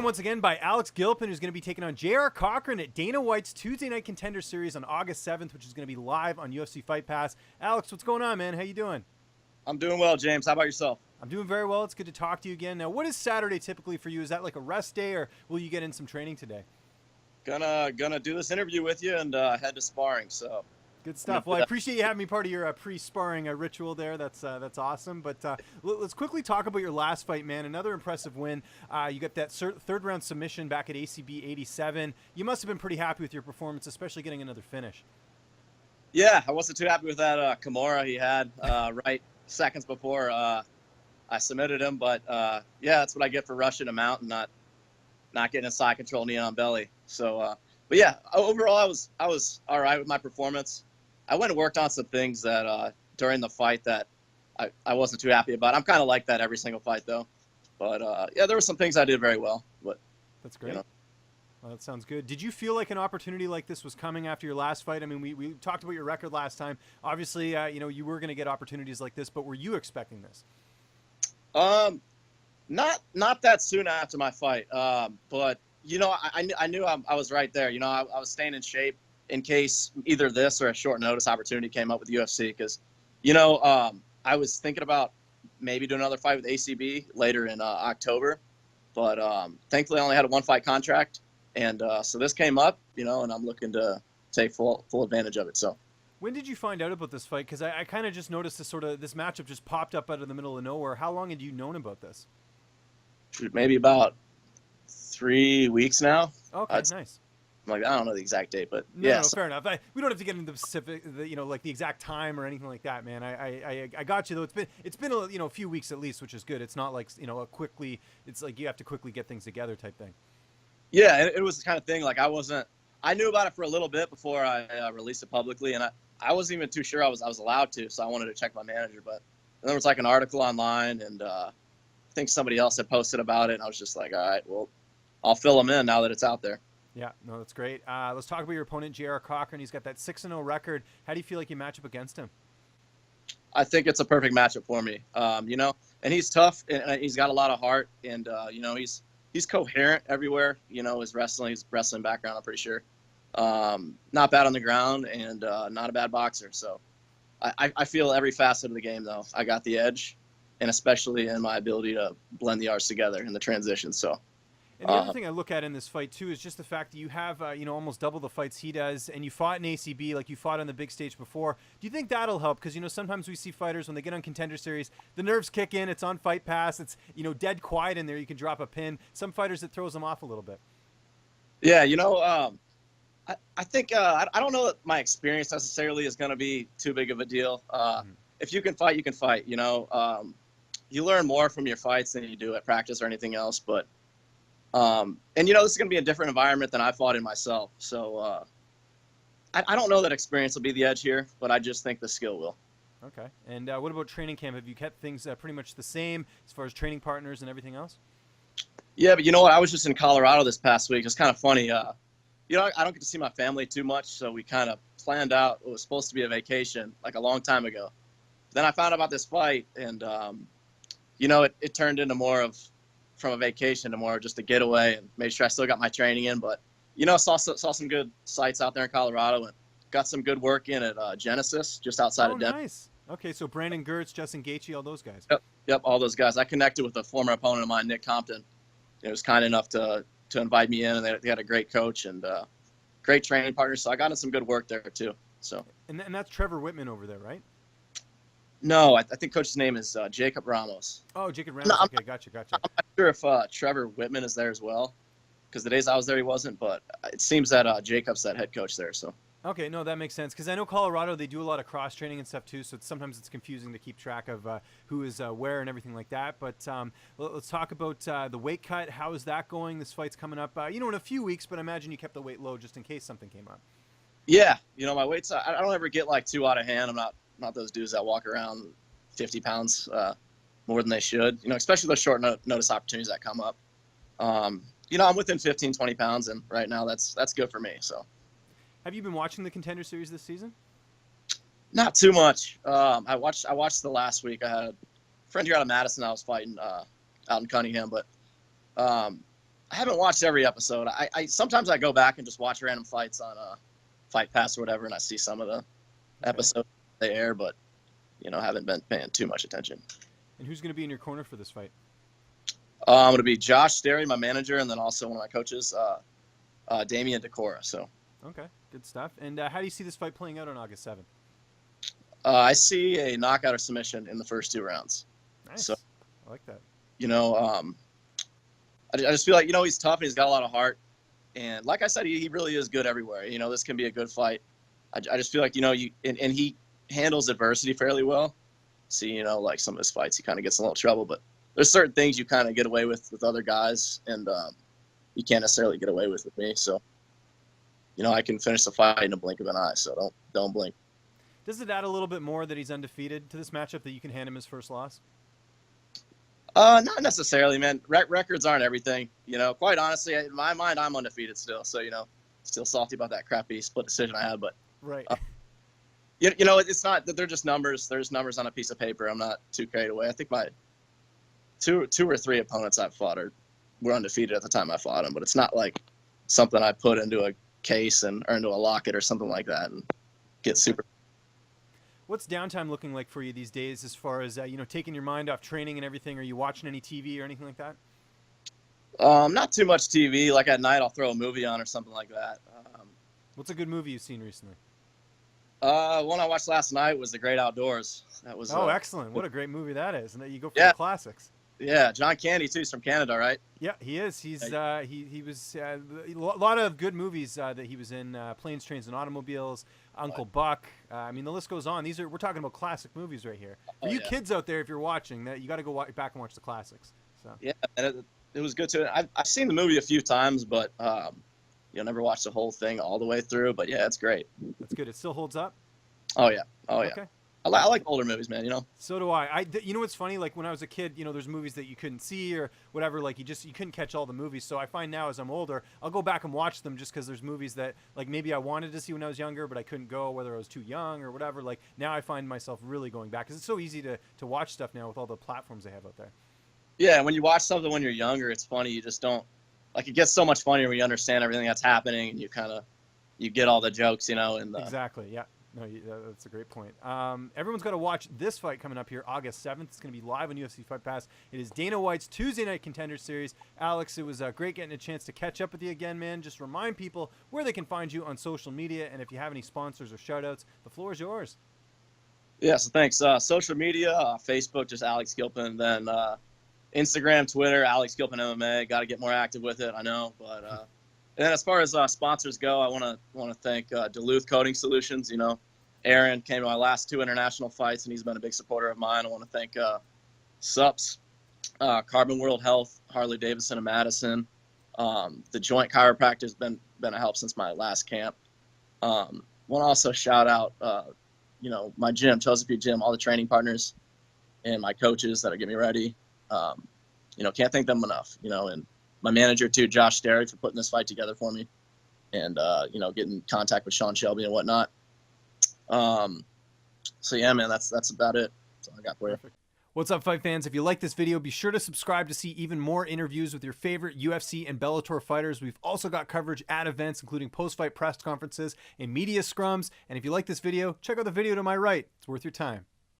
joined once again by Alex Gilpin, who's going to be taking on JR Coughran at Dana White's Tuesday Night Contender Series on August 7th, which is going to be live on UFC Fight Pass. Alex, what's going on, man? How you doing? I'm doing well, James. How about yourself? I'm doing very well. It's good to talk to you again. Now, what is Saturday typically for you? Is that like a rest day, or will you get in some training today? Gonna do this interview with you and head to sparring. So good stuff. Well, I appreciate you having me part of your pre-sparring ritual there. That's awesome. But let's quickly talk about your last fight, man. Another impressive win. You got that third round submission back at ACB 87. You must have been pretty happy with your performance, especially getting another finish. Yeah, I wasn't too happy with that Kimura he had right seconds before I submitted him. But yeah, that's what I get for rushing him out and not getting a side control knee on belly. So, but yeah, overall I was all right with my performance. I went and worked on some things that during the fight that I wasn't too happy about. I'm kind of like that every single fight, though. But yeah, there were some things I did very well. But that's great. Well, that sounds good. Did you feel like an opportunity like this was coming after your last fight? I mean, we talked about your record last time. Obviously, you were going to get opportunities like this, but were you expecting this? Not that soon after my fight. But I knew I was right there. I was staying in shape in case either this or a short notice opportunity came up with UFC. Because, I was thinking about maybe doing another fight with ACB later in October. But thankfully, I only had a one-fight contract. And so this came up, and I'm looking to take full advantage of it. So, when did you find out about this fight? Because I kind of just noticed this matchup just popped up out of the middle of nowhere. How long had you known about this? Maybe about 3 weeks now. Okay, nice. I don't know the exact date, but no, fair enough. We don't have to get into the specific, like the exact time or anything like that, man. I got you though. It's been a few weeks at least, which is good. It's not like it's like you have to quickly get things together type thing. Yeah, it was the kind of thing like I knew about it for a little bit before I released it publicly, and I wasn't even too sure I was allowed to, so I wanted to check my manager. But there was like an article online, and I think somebody else had posted about it, and I was just like, all right, well, I'll fill them in now that it's out there. Yeah, no, that's great. Let's talk about your opponent, JR Coughran. He's got that 6-0 record. How do you feel like you match up against him? I think it's a perfect matchup for me. And he's tough, and he's got a lot of heart, and he's coherent everywhere. His wrestling background, I'm pretty sure. Not bad on the ground, and not a bad boxer. So I feel every facet of the game, though. I got the edge, and especially in my ability to blend the arts together in the transition. So. And the other thing I look at in this fight, too, is just the fact that you have, almost double the fights he does, and you fought in ACB like you fought on the big stage before. Do you think that'll help? Because, sometimes we see fighters, when they get on Contender Series, the nerves kick in, it's on Fight Pass, it's, dead quiet in there, you can drop a pin. Some fighters, it throws them off a little bit. Yeah, I think, I don't know that my experience necessarily is going to be too big of a deal. If you can fight, you can fight, You learn more from your fights than you do at practice or anything else, but this is going to be a different environment than I fought in myself. So I don't know that experience will be the edge here, but I just think the skill will. Okay. And what about training camp? Have you kept things pretty much the same as far as training partners and everything else? Yeah, but you know what? I was just in Colorado this past week. It's kind of funny. I don't get to see my family too much, so we kind of planned out what was supposed to be a vacation like a long time ago. Then I found out about this fight, and, it turned into more from a vacation to more just a getaway, and made sure I still got my training in. But, saw some good sites out there in Colorado, and got some good work in at Genesis just outside of Denver. Nice. Okay, so Brandon Gertz, Justin Gaethje, all those guys. Yep, all those guys. I connected with a former opponent of mine, Nick Compton. It was kind enough to invite me in, and they had a great coach and great training partners. So I got in some good work there too. So. And that's Trevor Whitman over there, right? No, I think coach's name is Jacob Ramos. Oh, Jacob Ramos. Okay, gotcha. I'm not sure if Trevor Whitman is there as well, because the days I was there he wasn't. But it seems that Jacob's that head coach there. So. Okay, no, that makes sense, because I know Colorado, they do a lot of cross training and stuff too, so sometimes it's confusing to keep track of who is where and everything like that. But let's talk about the weight cut. How is that going? This fight's coming up, in a few weeks, but I imagine you kept the weight low just in case something came up. Yeah, my weight's I don't ever get like too out of hand. I'm not those dudes that walk around 50 pounds more than they should. Especially those short notice opportunities that come up. I'm within 15, 20 pounds, and right now that's good for me. So. Have you been watching the Contender Series this season? Not too much. I watched the last week. I had a friend here out of Madison I was fighting out in Cunningham, but I haven't watched every episode. I sometimes I go back and just watch random fights on Fight Pass or whatever, and I see some of the episodes they air, but haven't been paying too much attention. And who's going to be in your corner for this fight? I'm going to be Josh Sterry, my manager, and then also one of my coaches, Damian Decora. So. Okay, good stuff. And how do you see this fight playing out on August 7th? I see a knockout or submission in the first 2 rounds. Nice. So, I like that. I just feel like, he's tough and he's got a lot of heart. And like I said, he really is good everywhere. This can be a good fight. I just feel like, and he handles adversity fairly well. See, like some of his fights, he kind of gets in a little trouble. But there's certain things you kind of get away with other guys, and you can't necessarily get away with me. So, I can finish the fight in a blink of an eye. So don't blink. Does it add a little bit more that he's undefeated to this matchup, that you can hand him his first loss? Not necessarily, man. Records aren't everything. Quite honestly, in my mind, I'm undefeated still. So, still salty about that crappy split decision I had. But right. It's not that they're just numbers. There's numbers on a piece of paper. I'm not too carried away. I think my two or three opponents I've fought were undefeated at the time I fought them. But it's not like something I put into a case or into a locket or something like that and get super. What's downtime looking like for you these days, as far as taking your mind off training and everything? Are you watching any TV or anything like that? Not too much TV. Like at night, I'll throw a movie on or something like that. What's a good movie you've seen recently? One I watched last night was The Great Outdoors. That was excellent! What a great movie that is, and that you go for the classics. Yeah, John Candy too. He's from Canada, right? Yeah, he is. He's he was a lot of good movies that he was in. Planes, Trains, and Automobiles, Uncle Buck. I mean, the list goes on. We're talking about classic movies right here. For you kids out there, if you're watching that, you got to go back and watch the classics. So yeah, and it was good too. I've seen the movie a few times, but never watched the whole thing all the way through. But yeah, it's great. That's good. It still holds up. Oh yeah. Okay. I like older movies, man. So do I. You know what's funny? Like when I was a kid, there's movies that you couldn't see or whatever. Like you couldn't catch all the movies. So I find now as I'm older, I'll go back and watch them just because there's movies that like maybe I wanted to see when I was younger, but I couldn't go, whether I was too young or whatever. Like now I find myself really going back because it's so easy to watch stuff now with all the platforms they have out there. Yeah, when you watch something when you're younger, it's funny. You just don't like. It gets so much funnier when you understand everything that's happening and you get all the jokes, and exactly. Yeah. No, that's a great point. Everyone's got to watch this fight coming up here August 7th. It's going to be live on UFC Fight Pass. It is Dana White's Tuesday Night Contender Series. Alex, it was great getting a chance to catch up with you again, man. Just remind people where they can find you on social media, and if you have any sponsors or shout-outs, the floor is yours. Yeah, so thanks. Social media, Facebook, just Alex Gilpin. Then Instagram, Twitter, Alex Gilpin MMA. Got to get more active with it, I know. But and then as far as sponsors go, I want to thank Duluth Coating Solutions. Aaron came to my last 2 international fights, and he's been a big supporter of mine. I want to thank SUPS, Carbon World Health, Harley Davidson and Madison. The Joint Chiropractor has been a help since my last camp. Want to also shout out, my gym, Chesapeake Gym, all the training partners, and my coaches that are getting me ready. Can't thank them enough. And my manager too, Josh Sterry, for putting this fight together for me, and getting in contact with Sean Shelby and whatnot. So yeah, man, that's about it. That's all I got for you. Perfect. What's up, fight fans? If you like this video, be sure to subscribe to see even more interviews with your favorite UFC and Bellator fighters. We've also got coverage at events, including post-fight press conferences and media scrums. And if you like this video, check out the video to my right. It's worth your time.